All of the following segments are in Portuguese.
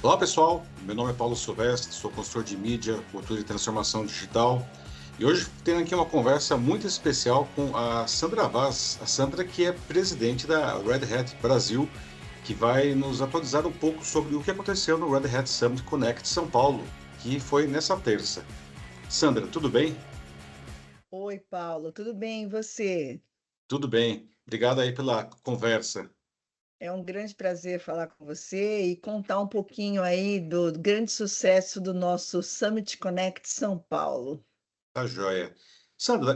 Olá pessoal, meu nome é Paulo Silvestre, sou consultor de mídia, cultura e transformação digital e hoje tenho aqui uma conversa muito especial com a Sandra Vaz, a Sandra que é presidente da Red Hat Brasil, que vai nos atualizar um pouco sobre o que aconteceu no Red Hat Summit Connect São Paulo, que foi nessa terça. Sandra, tudo bem? Oi, Paulo, tudo bem? E você? Tudo bem, obrigado aí pela conversa. É um grande prazer falar com você e contar um pouquinho aí do grande sucesso do nosso Summit Connect São Paulo. Tá joia. Sandra,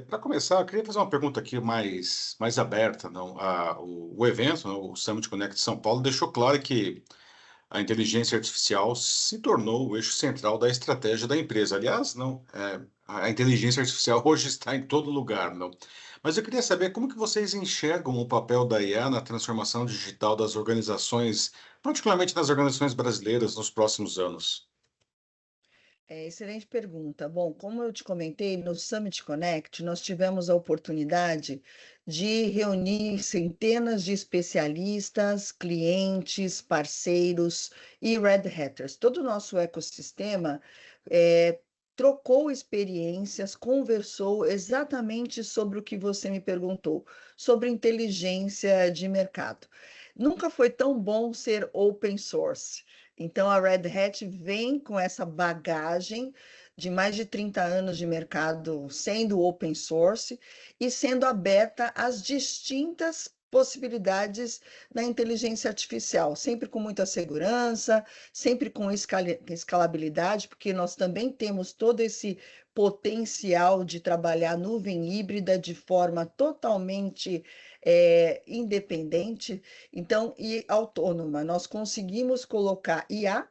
para começar, eu queria fazer uma pergunta aqui mais aberta. Não? O evento, né, o Summit Connect São Paulo, deixou claro que a inteligência artificial se tornou o eixo central da estratégia da empresa. Aliás, não, a inteligência artificial hoje está em todo lugar, não? Mas eu queria saber como que vocês enxergam o papel da IA na transformação digital das organizações, particularmente nas organizações brasileiras, nos próximos anos. Excelente pergunta. Bom, como eu te comentei, no Summit Connect, nós tivemos a oportunidade de reunir centenas de especialistas, clientes, parceiros e Red Hatters. Todo o nosso ecossistema eh, trocou experiências, conversou exatamente sobre o que você me perguntou, sobre inteligência de mercado. Nunca foi tão bom ser open source. Então, a Red Hat vem com essa bagagem de mais de 30 anos de mercado sendo open source e sendo aberta às distintas possibilidades da inteligência artificial, sempre com muita segurança, sempre com escalabilidade, porque nós também temos todo esse potencial de trabalhar nuvem híbrida de forma totalmente independente, então, e autônoma. Nós conseguimos colocar IA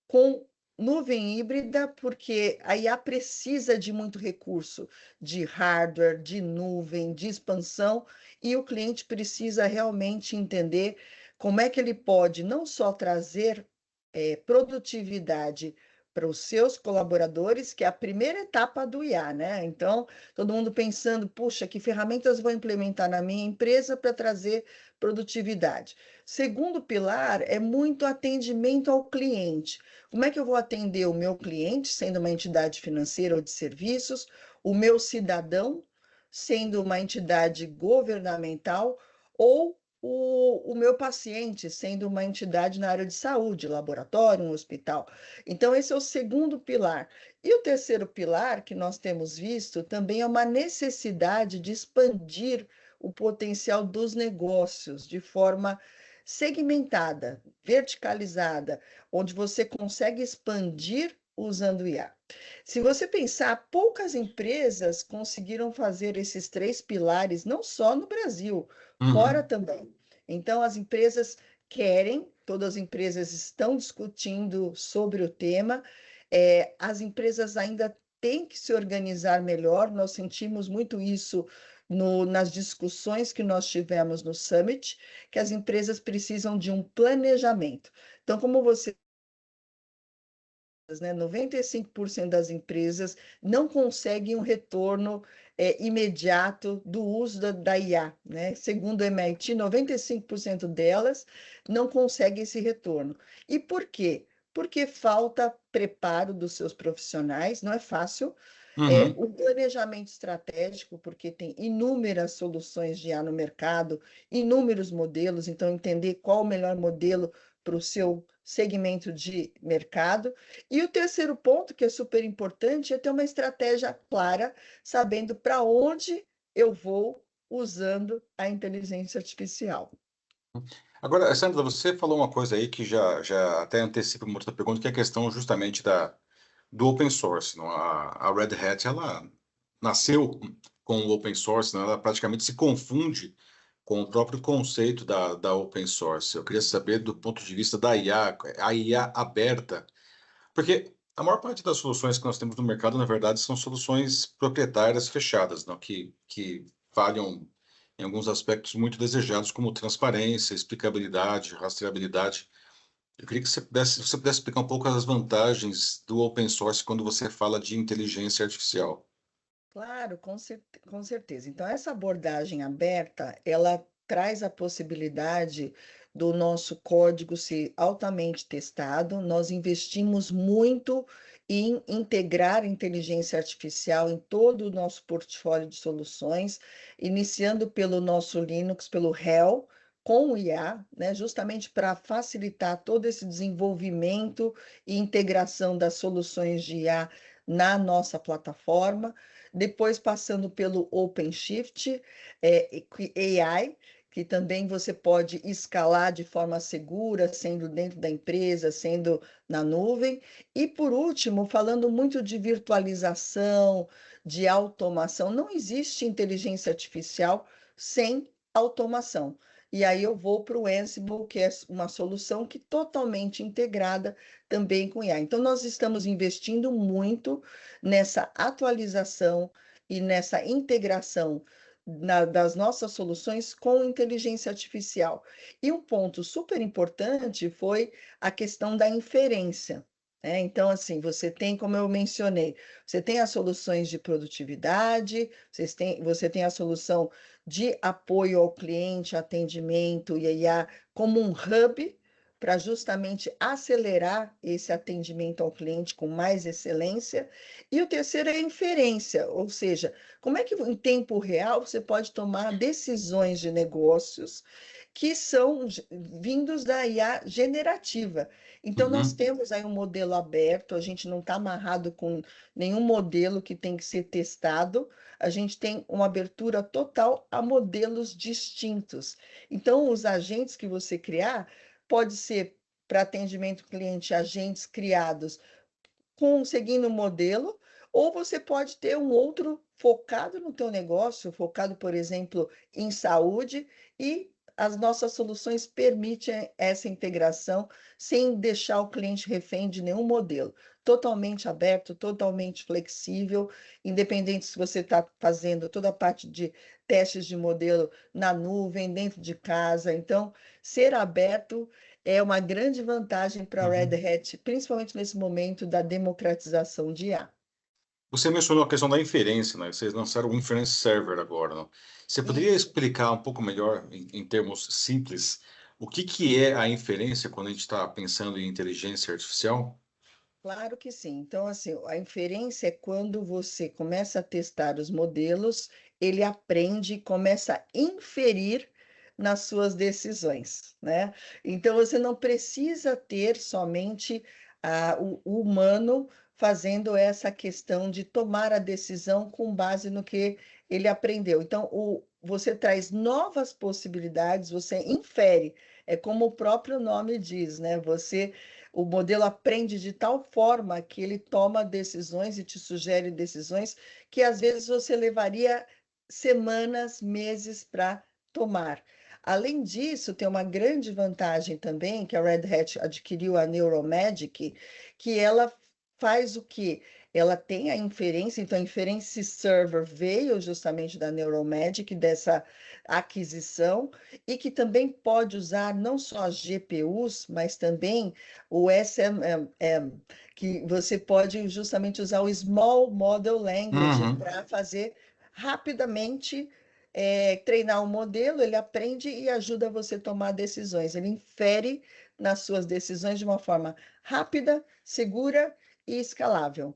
com nuvem híbrida, porque a IA precisa de muito recurso de hardware, de nuvem, de expansão, e o cliente precisa realmente entender como é que ele pode não só trazer produtividade para os seus colaboradores, que é a primeira etapa do IA, né? Então, todo mundo pensando, puxa, que ferramentas vou implementar na minha empresa para trazer produtividade. Segundo pilar é muito atendimento ao cliente. Como é que eu vou atender o meu cliente, sendo uma entidade financeira ou de serviços, o meu cidadão, sendo uma entidade governamental, ou o meu paciente, sendo uma entidade na área de saúde, laboratório, um hospital. Então, esse é o segundo pilar. E o terceiro pilar que nós temos visto também é uma necessidade de expandir o potencial dos negócios de forma segmentada, verticalizada, onde você consegue expandir usando IA. Se você pensar, poucas empresas conseguiram fazer esses três pilares, não só no Brasil, fora Uhum. também. Então, as empresas querem, todas as empresas estão discutindo sobre o tema, as empresas ainda têm que se organizar melhor, nós sentimos muito isso nas discussões que nós tivemos no Summit, que as empresas precisam de um planejamento. Então, como você, né, 95% das empresas não conseguem um retorno imediato do uso da IA, né? Segundo o MIT, 95% delas não conseguem esse retorno. E por quê? Porque falta preparo dos seus profissionais, não é fácil. Uhum. O planejamento estratégico, porque tem inúmeras soluções de IA no mercado, inúmeros modelos, então entender qual o melhor modelo para o seu segmento de mercado. E o terceiro ponto, que é super importante, é ter uma estratégia clara, sabendo para onde eu vou usando a inteligência artificial. Agora, Sandra, você falou uma coisa aí que já até antecipa uma outra pergunta, que é a questão justamente do open source. Não? A Red Hat, ela nasceu com o open source, não? Ela praticamente se confunde com o próprio conceito da open source. Eu queria saber do ponto de vista da IA, a IA aberta, porque a maior parte das soluções que nós temos no mercado, na verdade, são soluções proprietárias fechadas, não? Que falham em alguns aspectos muito desejados, como transparência, explicabilidade, rastreabilidade. Eu queria que você pudesse explicar um pouco as vantagens do open source quando você fala de inteligência artificial. Claro, com certeza. Então, essa abordagem aberta, ela traz a possibilidade do nosso código ser altamente testado. Nós investimos muito em integrar a inteligência artificial em todo o nosso portfólio de soluções, iniciando pelo nosso Linux, pelo HEL, com o IA, né, justamente para facilitar todo esse desenvolvimento e integração das soluções de IA na nossa plataforma, depois passando pelo OpenShift AI, que também você pode escalar de forma segura, sendo dentro da empresa, sendo na nuvem. E, por último, falando muito de virtualização, de automação, não existe inteligência artificial sem automação. E aí eu vou para o Ansible, que é uma solução que totalmente integrada também com IA. Então, nós estamos investindo muito nessa atualização e nessa integração das nossas soluções com inteligência artificial. E um ponto super importante foi a questão da inferência. Então, assim, você tem, como eu mencionei, você tem as soluções de produtividade, você tem a solução de apoio ao cliente, atendimento e IA como um hub para justamente acelerar esse atendimento ao cliente com mais excelência. E o terceiro é a inferência, ou seja, como é que em tempo real você pode tomar decisões de negócios que são vindos da IA generativa. Então, nós Uhum. temos aí um modelo aberto, a gente não está amarrado com nenhum modelo que tem que ser testado, a gente tem uma abertura total a modelos distintos. Então, os agentes que você criar, pode ser para atendimento cliente, agentes criados seguindo o modelo, ou você pode ter um outro focado no teu negócio, focado, por exemplo, em saúde, e as nossas soluções permitem essa integração sem deixar o cliente refém de nenhum modelo. Totalmente aberto, totalmente flexível, independente se você está fazendo toda a parte de testes de modelo na nuvem, dentro de casa. Então, ser aberto é uma grande vantagem para a Red Uhum. Hat, principalmente nesse momento da democratização de IA. Você mencionou a questão da inferência, né? Vocês lançaram o Inference Server agora, né? Você poderia Isso, explicar um pouco melhor, em termos simples, o que que é a inferência quando a gente está pensando em inteligência artificial? claro que sim. Então, assim, a inferência é quando você começa a testar os modelos, ele aprende e começa a inferir nas suas decisões, né? Então, você não precisa ter somente o humano fazendo essa questão de tomar a decisão com base no que ele aprendeu. Então, você traz novas possibilidades, você infere, é como o próprio nome diz, né? O modelo aprende de tal forma que ele toma decisões e te sugere decisões que às vezes você levaria semanas, meses para tomar. Além disso, tem uma grande vantagem também que a Red Hat adquiriu a Neuromagic, que ela faz o quê? Ela tem a inferência, então a Inference Server veio justamente da Neuromagic, dessa aquisição, e que também pode usar não só as GPUs, mas também o SMM, que você pode justamente usar o Small Model Language Uhum. para fazer rapidamente, treinar o modelo, ele aprende e ajuda você a tomar decisões. Ele infere nas suas decisões de uma forma rápida, segura e escalável.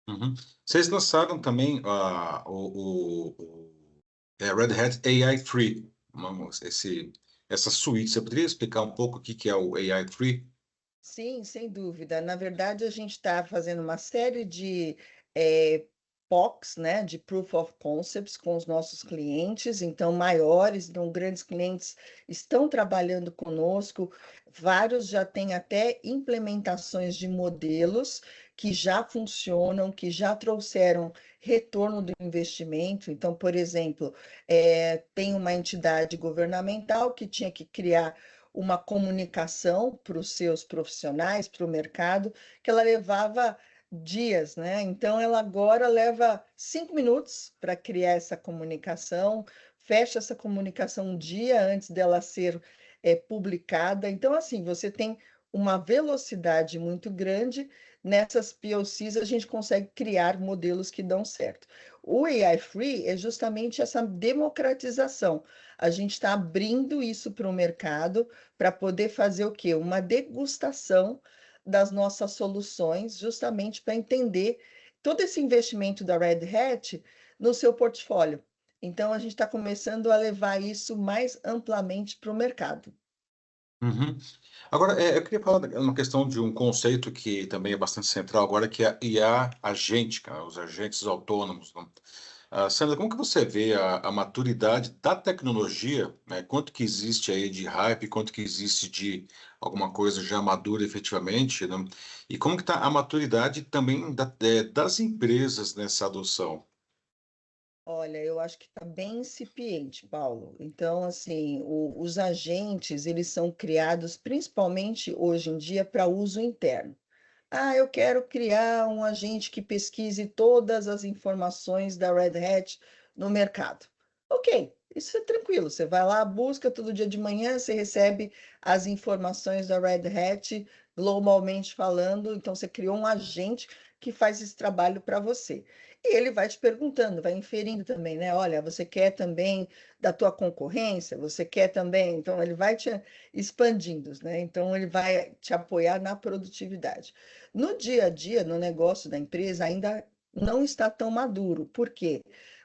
Uhum. Vocês lançaram também Red Hat AI Free, essa suíte. Você poderia explicar um pouco o que que é o AI Free? Sim, sem dúvida. Na verdade, a gente está fazendo uma série de eh, POCs, né, de Proof of Concepts com os nossos clientes, então maiores, então grandes clientes estão trabalhando conosco, vários já têm até implementações de modelos que já funcionam, que já trouxeram retorno do investimento. Então, por exemplo, tem uma entidade governamental que tinha que criar uma comunicação para os seus profissionais, para o mercado, que ela levava dias, né? Então, ela agora leva 5 minutos para criar essa comunicação, fecha essa comunicação um dia antes dela ser publicada. Então, assim, você tem uma velocidade muito grande nessas POCs a gente consegue criar modelos que dão certo. O AI Free é justamente essa democratização. A gente está abrindo isso para o mercado para poder fazer o quê? Uma degustação das nossas soluções, justamente para entender todo esse investimento da Red Hat no seu portfólio. Então, a gente está começando a levar isso mais amplamente para o mercado. Uhum. Agora, eu queria falar uma questão de um conceito que também é bastante central agora, que é a IA agêntica, os agentes autônomos, né? Sandra, como que você vê a maturidade da tecnologia, né? Quanto que existe aí de hype, quanto que existe de alguma coisa já madura efetivamente, né? E como que está a maturidade também das empresas nessa adoção? Olha, eu acho que está bem incipiente, Paulo. Então, assim, os agentes, eles são criados principalmente hoje em dia para uso interno. Ah, eu quero criar um agente que pesquise todas as informações da Red Hat no mercado. Ok, isso é tranquilo. Você vai lá, busca todo dia de manhã, você recebe as informações da Red Hat globalmente falando. Então, você criou um agente que faz esse trabalho para você. E ele vai te perguntando, vai inferindo também, né? Olha, você quer também da tua concorrência? Você quer também? Então, ele vai te expandindo, né? Então, ele vai te apoiar na produtividade. No dia a dia, no negócio da empresa, ainda não está tão maduro. Por quê?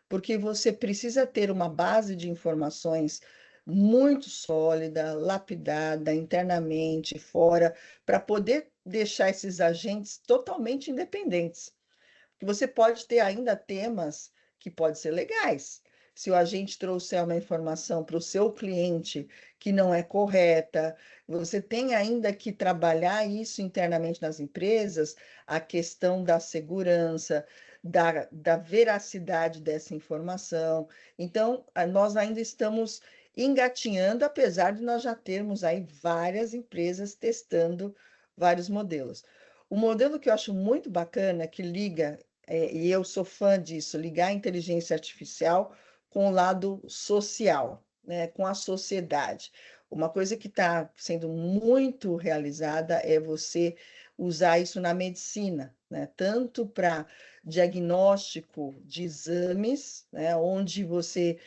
Porque você precisa ter uma base de informações muito sólida, lapidada, internamente, fora, para poder deixar esses agentes totalmente independentes. Que você pode ter ainda temas que podem ser legais. Se o agente trouxer uma informação para o seu cliente que não é correta, você tem ainda que trabalhar isso internamente nas empresas, a questão da segurança, da veracidade dessa informação. Então, nós ainda estamos engatinhando, apesar de nós já termos aí várias empresas testando vários modelos. O modelo que eu acho muito bacana, que liga e eu sou fã disso, ligar a inteligência artificial com o lado social, né, com a sociedade. Uma coisa que está sendo muito realizada é você usar isso na medicina, né, tanto para diagnóstico de exames, né, onde você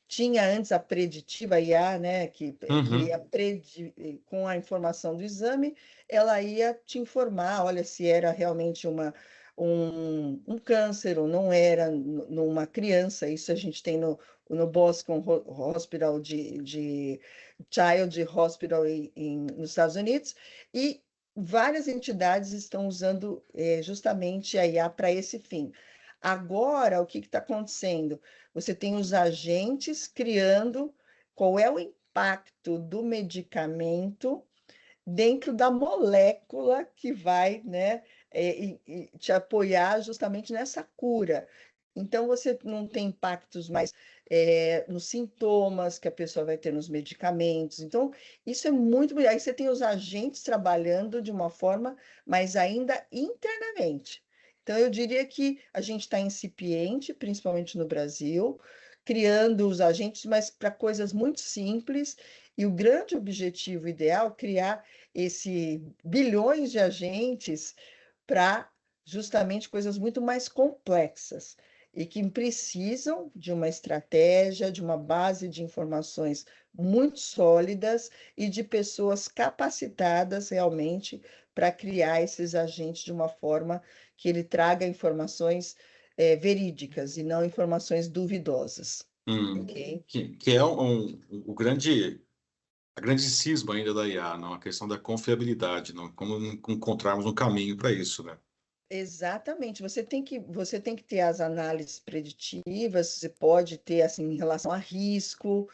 tinha antes a preditiva IA, né, que ia Uhum, com a informação do exame, ela ia te informar, olha, se era realmente um câncer ou não era numa criança. Isso a gente tem no Boston Hospital de Child Hospital nos Estados Unidos, e várias entidades estão usando justamente a IA para esse fim. Agora, o que está acontecendo? Você tem os agentes criando qual é o impacto do medicamento dentro da molécula que vai, né, e te apoiar justamente nessa cura. Então, você não tem impactos mais nos sintomas que a pessoa vai ter nos medicamentos. Então, isso é muito. Aí você tem os agentes trabalhando de uma forma, mas ainda internamente. Então, eu diria que a gente está incipiente, principalmente no Brasil, criando os agentes, mas para coisas muito simples. E o grande objetivo ideal é criar esse bilhões de agentes para justamente coisas muito mais complexas e que precisam de uma estratégia, de uma base de informações muito sólidas e de pessoas capacitadas realmente para criar esses agentes de uma forma que ele traga informações verídicas e não informações duvidosas. hum. Ok? Que é o grande a grande cisma ainda da IA, não? A questão da confiabilidade, não? Como encontrarmos um caminho para isso, né? Exatamente, você tem que ter as análises preditivas, você pode ter, assim, em relação a risco,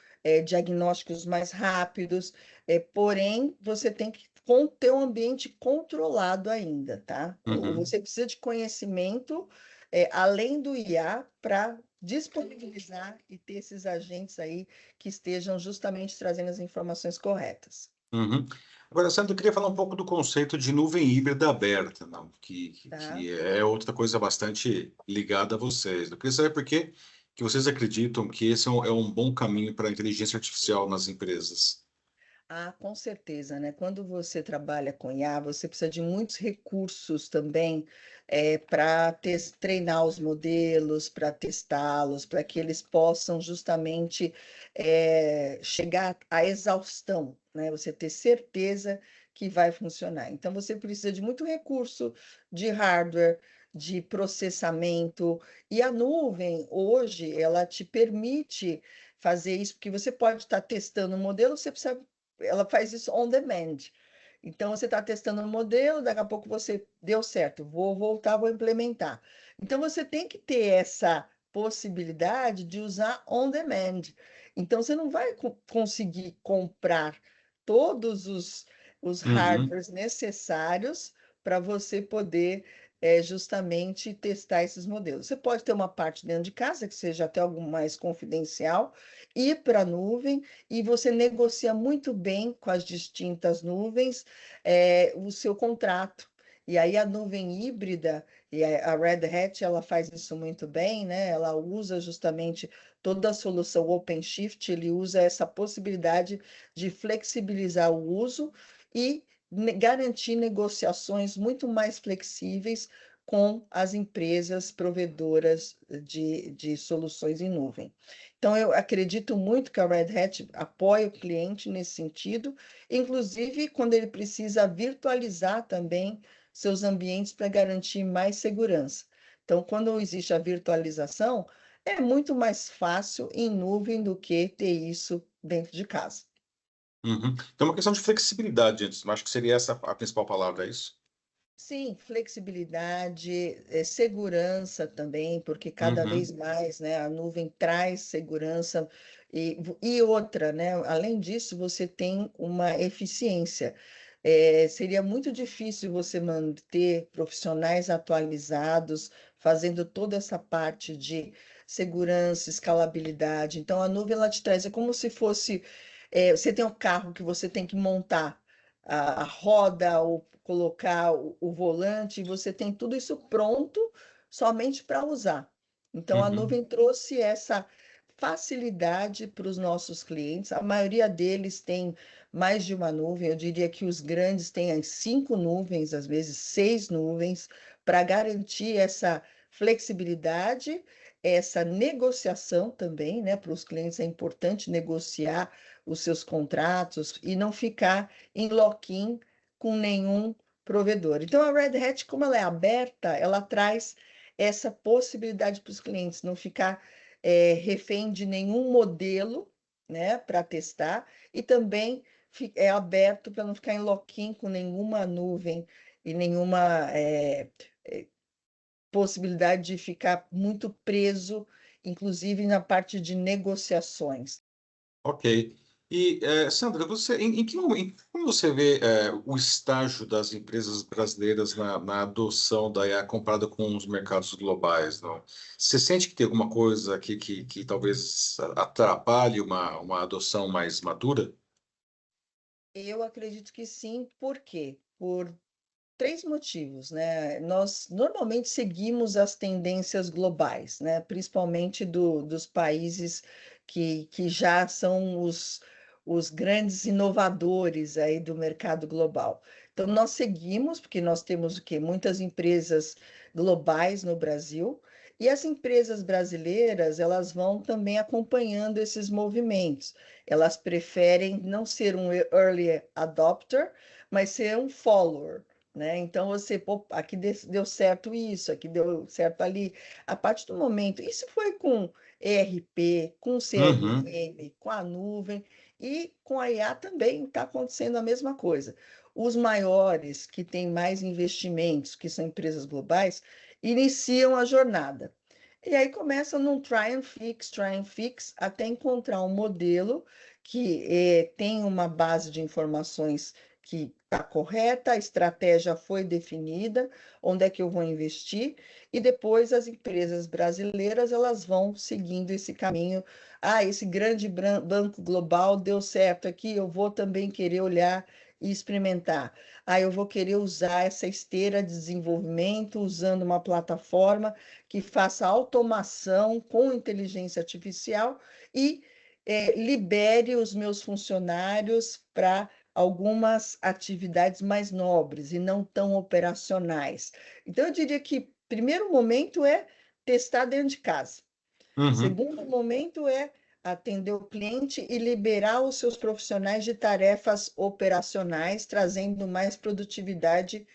diagnósticos mais rápidos, porém, você tem que ter um ambiente controlado ainda, tá? Uhum, Você precisa de conhecimento, além do IA, para disponibilizar e ter esses agentes aí que estejam justamente trazendo as informações corretas, uhum. Agora, Sandro, eu queria falar um pouco do conceito de nuvem híbrida aberta, não? tá? Que é outra coisa bastante ligada a vocês. Eu queria saber por que vocês acreditam que esse é um bom caminho para a inteligência artificial nas empresas. Ah, com certeza, né? Quando você trabalha com IA, você precisa de muitos recursos também para treinar os modelos, para testá-los, para que eles possam justamente chegar à exaustão, né? Você ter certeza que vai funcionar. Então, você precisa de muito recurso de hardware, de processamento, e a nuvem, hoje, ela te permite fazer isso, porque você pode estar testando o modelo, você precisa ela faz isso on demand. Então, você está testando um modelo, daqui a pouco você deu certo, vou voltar, vou implementar. Então, você tem que ter essa possibilidade de usar on demand. Então, você não vai conseguir comprar todos os Uhum, hardwares necessários para você poder justamente testar esses modelos. Você pode ter uma parte dentro de casa, que seja até algo mais confidencial, ir para a nuvem e você negocia muito bem com as distintas nuvens o seu contrato. E aí a nuvem híbrida, e a Red Hat, ela faz isso muito bem, né? Ela usa justamente toda a solução OpenShift, ele usa essa possibilidade de flexibilizar o uso e garantir negociações muito mais flexíveis com as empresas provedoras de soluções em nuvem. Então, eu acredito muito que a Red Hat apoia o cliente nesse sentido, inclusive quando ele precisa virtualizar também seus ambientes para garantir mais segurança. Então, quando existe a virtualização, é muito mais fácil em nuvem do que ter isso dentro de casa. uhum. Então, uma questão de flexibilidade, antes. Acho que seria essa a principal palavra, é isso? Sim, flexibilidade, segurança também, porque cada vez Uhum, mais, né, a nuvem traz segurança e outra, né? Além disso, você tem uma eficiência. Seria muito difícil você manter profissionais atualizados, fazendo toda essa parte de segurança, escalabilidade. Então, a nuvem ela te traz, é como se fosse, você tem um carro que você tem que montar a roda, ou colocar o volante, você tem tudo isso pronto somente para usar. Então, a uhum. nuvem trouxe essa facilidade para os nossos clientes. A maioria deles tem mais de uma nuvem. Eu diria que os grandes têm as 5 nuvens, às vezes 6 nuvens, para garantir essa flexibilidade, essa negociação também, né? Para os clientes é importante negociar os seus contratos e não ficar em lock-in com nenhum provedor. Então, a Red Hat, como ela é aberta, ela traz essa possibilidade para os clientes não ficar refém de nenhum modelo, né, para testar, e também é aberto para não ficar em lock-in com nenhuma nuvem e nenhuma possibilidade de ficar muito preso, inclusive na parte de negociações. Ok. E, Sandra, em que momento, como você vê, o estágio das empresas brasileiras na adoção da IA comparada com os mercados globais, não? Você sente que tem alguma coisa aqui que talvez atrapalhe uma adoção mais madura? Eu acredito que sim, por quê? Por três motivos, né? Nós normalmente seguimos as tendências globais, né? Principalmente dos países que já são os grandes inovadores aí do mercado global. Então, nós seguimos, porque nós temos o quê? Muitas empresas globais no Brasil, e as empresas brasileiras, elas vão também acompanhando esses movimentos. Elas preferem não ser um early adopter, mas ser um follower, né? Então você, pô, aqui deu certo isso, aqui deu certo ali. A partir do momento, isso foi com ERP, com Uhum, CRM, com a nuvem e com a IA também está acontecendo a mesma coisa. Os maiores que têm mais investimentos, que são empresas globais, iniciam a jornada. E aí começa num try and fix, até encontrar um modelo que tem uma base de informações que está correta, a estratégia foi definida, onde é que eu vou investir, e depois as empresas brasileiras elas vão seguindo esse caminho. Ah, esse grande banco global deu certo aqui, eu vou também querer olhar e experimentar. Ah, eu vou querer usar essa esteira de desenvolvimento usando uma plataforma que faça automação com inteligência artificial e libere os meus funcionários para algumas atividades mais nobres e não tão operacionais. Então, eu diria que primeiro momento é testar dentro de casa. Uhum, Segundo momento é atender o cliente e liberar os seus profissionais de tarefas operacionais, trazendo mais produtividade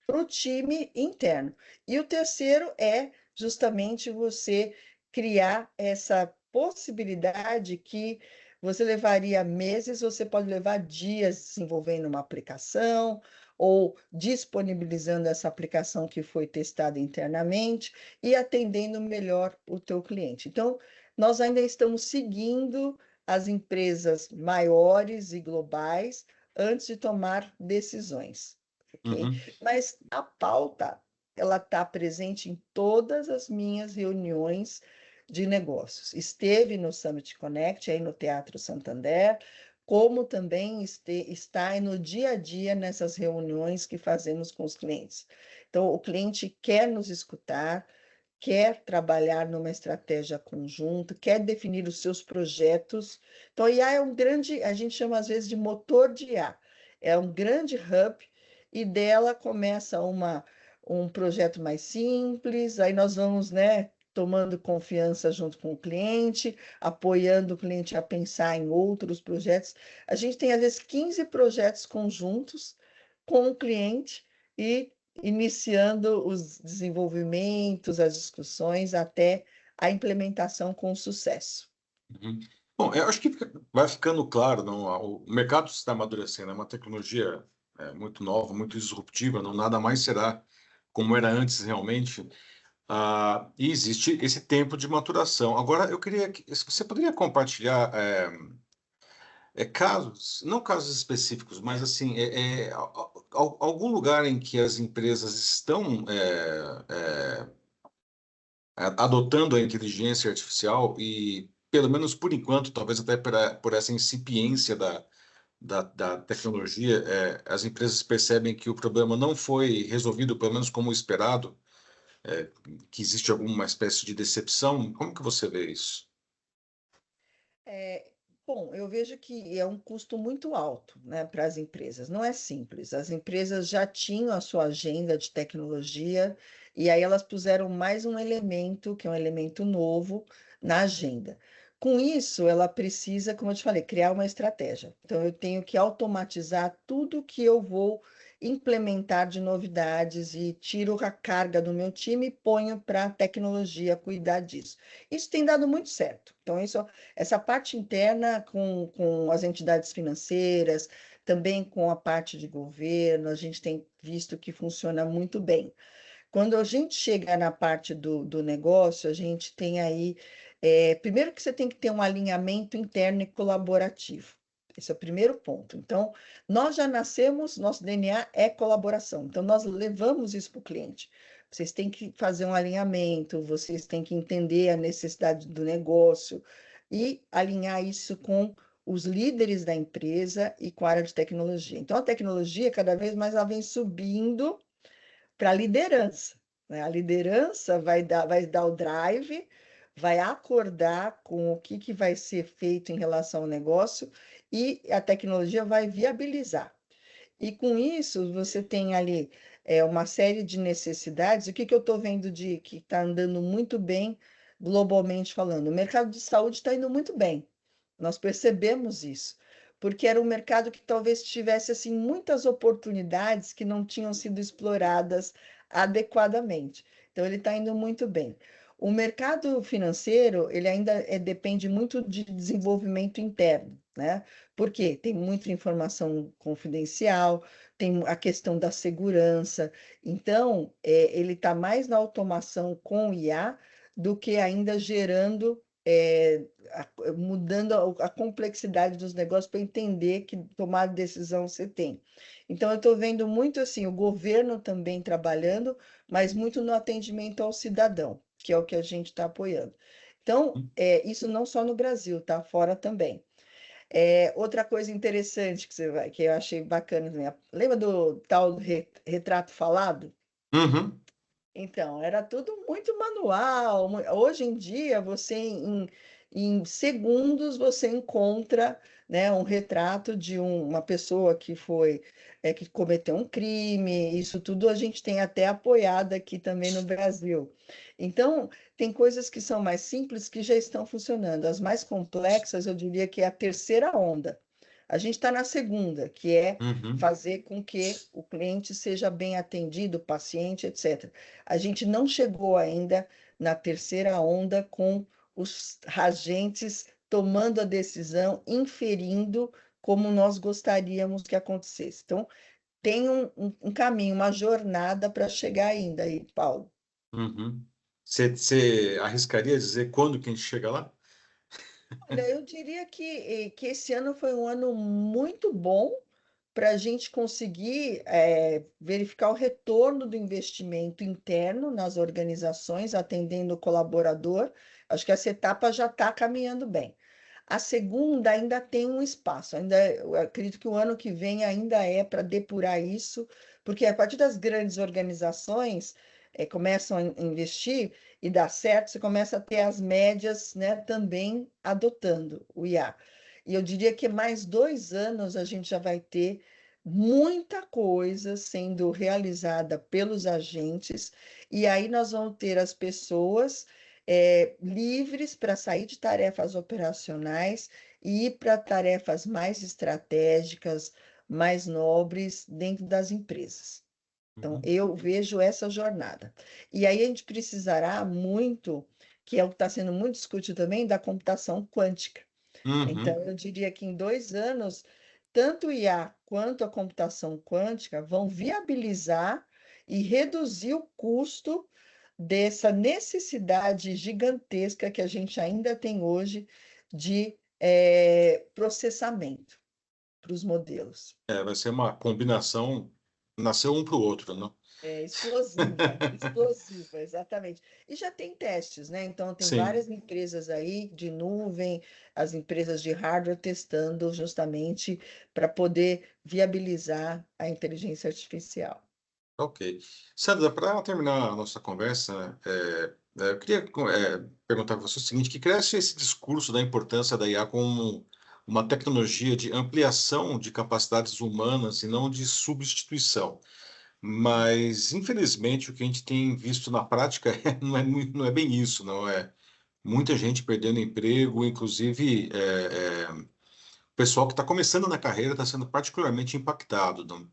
para o time interno. E o terceiro é justamente você criar essa possibilidade que você levaria meses, você pode levar dias desenvolvendo uma aplicação ou disponibilizando essa aplicação que foi testada internamente e atendendo melhor o teu cliente. Então, nós ainda estamos seguindo as empresas maiores e globais antes de tomar decisões, ok? uhum, Mas a pauta, ela está presente em todas as minhas reuniões de negócios. Esteve no Summit Connect, aí no Teatro Santander, como também está no dia a dia nessas reuniões que fazemos com os clientes. Então, o cliente quer nos escutar, quer trabalhar numa estratégia conjunta, quer definir os seus projetos. Então, a IA é um grande, a gente chama às vezes de motor de IA, é um grande hub, e dela começa um projeto mais simples, aí nós vamos, né, tomando confiança junto com o cliente, apoiando o cliente a pensar em outros projetos. A gente tem, às vezes, 15 projetos conjuntos com o cliente e iniciando os desenvolvimentos, as discussões, até a implementação com sucesso. uhum. Bom, eu acho que vai ficando claro, não, o mercado está amadurecendo, é uma tecnologia muito nova, muito disruptiva, não nada mais será como era antes realmente. E existe esse tempo de maturação. Agora, eu queria que se você poderia compartilhar casos, não casos específicos, mas assim, algum lugar em que as empresas estão adotando a inteligência artificial e, pelo menos por enquanto, talvez até por essa incipiência da tecnologia, as empresas percebem que o problema não foi resolvido, pelo menos como esperado, é, que existe alguma espécie de decepção. Como que você vê isso? É, bom, eu vejo que é um custo muito alto, né, para as empresas. Não é simples. As empresas já tinham a sua agenda de tecnologia e aí elas puseram mais um elemento, que é um elemento novo, na agenda. Com isso, ela precisa, como eu te falei, criar uma estratégia. Então, eu tenho que automatizar tudo que eu vou implementar de novidades e tiro a carga do meu time e ponho para a tecnologia cuidar disso. Isso tem dado muito certo. Então, essa parte interna com as entidades financeiras, também com a parte de governo, a gente tem visto que funciona muito bem. Quando a gente chega na parte do negócio, a gente tem aí, primeiro que você tem que ter um alinhamento interno e colaborativo. Esse é o primeiro ponto. Então, nós já nascemos, nosso DNA é colaboração. Então, nós levamos isso para o cliente. Vocês têm que fazer um alinhamento, vocês têm que entender a necessidade do negócio e alinhar isso com os líderes da empresa e com a área de tecnologia. Então, a tecnologia, cada vez mais, ela vem subindo para a liderança, né? A liderança vai dar o drive, vai acordar com o que vai ser feito em relação ao negócio e a tecnologia vai viabilizar. E com isso, você tem ali uma série de necessidades. O que eu estou vendo de que está andando muito bem globalmente falando? O mercado de saúde está indo muito bem. Nós percebemos isso, porque era um mercado que talvez tivesse assim muitas oportunidades que não tinham sido exploradas adequadamente. Então, ele está indo muito bem. O mercado financeiro, ele ainda depende muito de desenvolvimento interno, né? Porque tem muita informação confidencial, tem a questão da segurança. Então, ele está mais na automação com IA do que ainda gerando, mudando a complexidade dos negócios para entender que tomar decisão você tem. Então, eu estou vendo muito assim, o governo também trabalhando, mas muito no atendimento ao cidadão, que é o que a gente está apoiando. Então, isso não só no Brasil, tá? Fora também. Outra coisa interessante que eu achei bacana também. Lembra do tal retrato falado? Uhum. Então, era tudo muito manual. Hoje em dia, você em segundos você encontra, né, um retrato de uma pessoa que foi, que cometeu um crime. Isso tudo a gente tem até apoiado aqui também no Brasil. Então, tem coisas que são mais simples que já estão funcionando. As mais complexas, eu diria que é a terceira onda. A gente está na segunda, que é Uhum. fazer com que o cliente seja bem atendido, o paciente, etc. A gente não chegou ainda na terceira onda com os agentes tomando a decisão, inferindo como nós gostaríamos que acontecesse. Então, tem um caminho, uma jornada para chegar ainda aí, Paulo. Uhum. Você arriscaria dizer quando que a gente chega lá? Olha, eu diria que esse ano foi um ano muito bom para a gente conseguir verificar o retorno do investimento interno nas organizações, atendendo o colaborador. Acho que essa etapa já está caminhando bem. A segunda ainda tem um espaço, ainda eu acredito que o ano que vem ainda é para depurar isso, porque a partir das grandes organizações começam a investir e dá certo, você começa a ter as médias, né, também adotando o IA. E eu diria que mais 2 anos a gente já vai ter muita coisa sendo realizada pelos agentes, e aí nós vamos ter as pessoas livres para sair de tarefas operacionais e ir para tarefas mais estratégicas, mais nobres dentro das empresas. Então, Uhum. eu vejo essa jornada. E aí a gente precisará muito, que é o que está sendo muito discutido também, da computação quântica. Então, Uhum. eu diria que em 2 anos, tanto o IA quanto a computação quântica vão viabilizar e reduzir o custo dessa necessidade gigantesca que a gente ainda tem hoje de processamento para os modelos. Vai ser uma combinação, nasceu um para o outro, não? É explosiva, explosiva, exatamente. E já tem testes, né? Então, tem Sim, várias empresas aí de nuvem, as empresas de hardware testando justamente para poder viabilizar a inteligência artificial. ok. Sandra, para terminar a nossa conversa, eu queria perguntar para você o seguinte, que cresce esse discurso da importância da IA como uma tecnologia de ampliação de capacidades humanas e não de substituição. Mas, infelizmente, o que a gente tem visto na prática não é bem isso, não é? Muita gente perdendo emprego, inclusive o pessoal que está começando na carreira está sendo particularmente impactado. Não?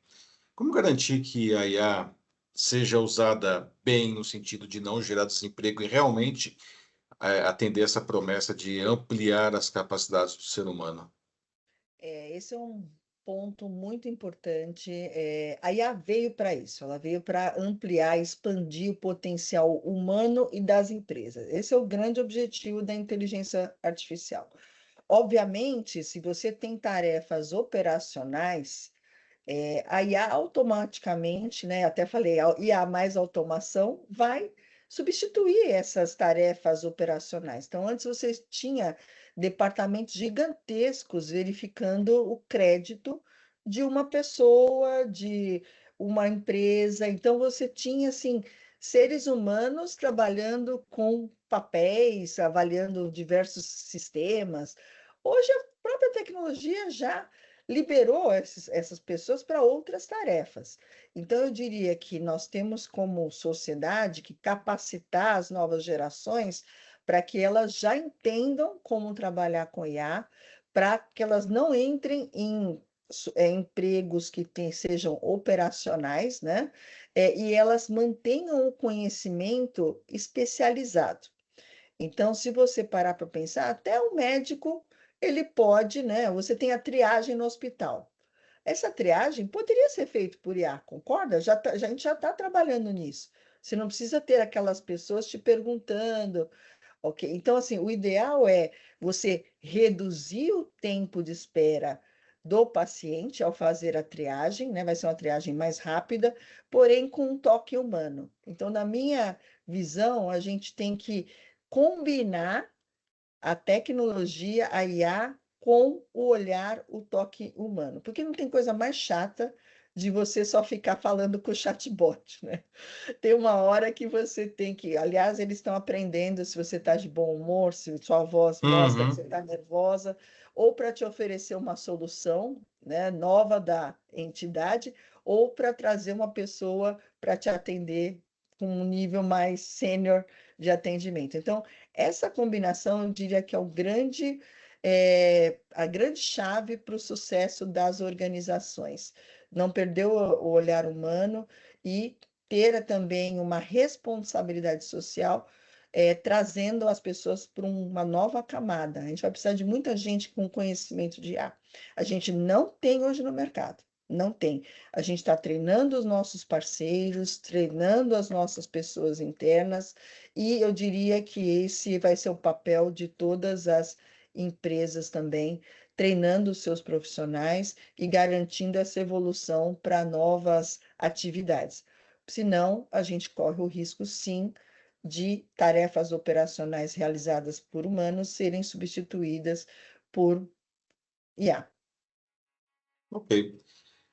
Como garantir que a IA seja usada bem no sentido de não gerar desemprego e realmente atender essa promessa de ampliar as capacidades do ser humano? Esse é um ponto muito importante. A IA veio para isso, ela veio para ampliar, expandir o potencial humano e das empresas. Esse é o grande objetivo da inteligência artificial. Obviamente, se você tem tarefas operacionais, a IA automaticamente, né, até falei, a IA mais automação vai substituir essas tarefas operacionais. Então, antes você tinha departamentos gigantescos verificando o crédito de uma pessoa, de uma empresa. Então, você tinha, assim, seres humanos trabalhando com papéis, avaliando diversos sistemas. Hoje, a própria tecnologia já liberou essas pessoas para outras tarefas. Então, eu diria que nós temos, como sociedade, que capacitar as novas gerações para que elas já entendam como trabalhar com IA, para que elas não entrem em empregos que sejam operacionais, né? E elas mantenham o conhecimento especializado. Então, se você parar para pensar, até o médico, ele pode, né? Você tem a triagem no hospital. Essa triagem poderia ser feita por IA, concorda? A gente já está trabalhando nisso. Você não precisa ter aquelas pessoas te perguntando, ok? Então, assim, o ideal é você reduzir o tempo de espera do paciente ao fazer a triagem, né? Vai ser uma triagem mais rápida, porém com um toque humano. Então, na minha visão, a gente tem que combinar a tecnologia, a IA, com o olhar, o toque humano. Porque não tem coisa mais chata de você só ficar falando com o chatbot, né? Tem uma hora que você tem que. Aliás, eles estão aprendendo se você está de bom humor, se sua voz mostra que você Uhum. está nervosa, ou para te oferecer uma solução, né, nova da entidade, ou para trazer uma pessoa para te atender com um nível mais sênior de atendimento. Então, essa combinação, eu diria que é a grande chave para o sucesso das organizações. Não perder o olhar humano e ter também uma responsabilidade social, trazendo as pessoas para uma nova camada. A gente vai precisar de muita gente com conhecimento de IA. A gente não tem hoje no mercado. Não tem. A gente está treinando os nossos parceiros, treinando as nossas pessoas internas, e eu diria que esse vai ser o papel de todas as empresas também, treinando os seus profissionais e garantindo essa evolução para novas atividades. Senão, a gente corre o risco, sim, de tarefas operacionais realizadas por humanos serem substituídas por IA. Ok.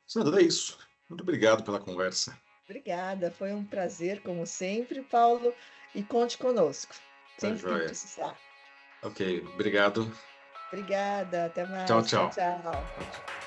Sandra, é isso. Muito obrigado pela conversa. Obrigada, foi um prazer, como sempre, Paulo, e conte conosco, Tá sempre que joia. precisar. Ok, obrigado. Obrigada, até Tchau, mais, tchau, tchau. tchau.